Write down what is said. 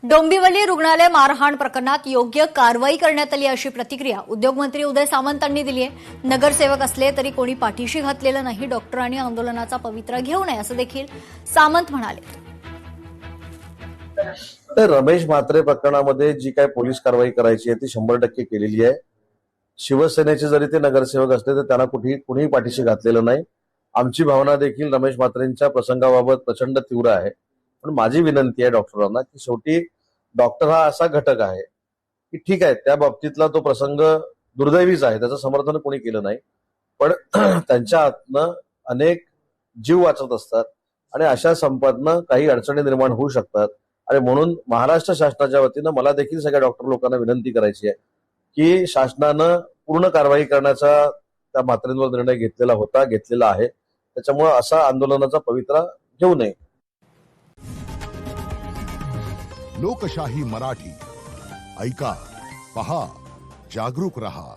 डोंबिवली रुग्णालय मारहाण प्रकरणात योग्य कारवाई करण्यात आली अशी प्रतिक्रिया उद्योगमंत्री उदय सामंतांनी दिली आहे। नगरसेवक असले तरी कोणी पाठीशी घातलेलं नाही, डॉक्टरांनी आंदोलनाचा पवित्रा घेऊ नये असं देखील सामंत म्हणाले। तर रमेश म्हात्रे प्रकरणामध्ये जी काय पोलीस कारवाई करायची आहे ती 100% केलेली आहे। शिवसेनेचे जरी ते नगरसेवक असले तर त्यांना कुणीही पाठीशी घातलेलं नाही। आमची भावना देखील रमेश म्हात्रेंच्या प्रसंगाबाबत प्रचंड तीव्र आहे। पण माझी विनंती आहे डॉक्टरांना की शेवटी डॉक्टर हा असा घटक आहे की ठीक आहे त्या बाबतीतला तो प्रसंग दुर्दैवीच आहे, त्याचं समर्थन कोणी केलं नाही, पण त्यांच्या हातनं अनेक जीव वाचत असतात आणि अशा संपातनं काही अडचणी निर्माण होऊ शकतात। आणि म्हणून महाराष्ट्र शासनाच्या वतीनं मला देखील सगळ्या डॉक्टर लोकांना विनंती करायची आहे की शासनानं पूर्ण कारवाई करण्याचा त्या म्हात्रेंवर निर्णय घेतलेला आहे, त्याच्यामुळे असा आंदोलनाचा पवित्रा घेऊ नये। लोकशाही मराठी ऐका, पहा, जागरूक रहा।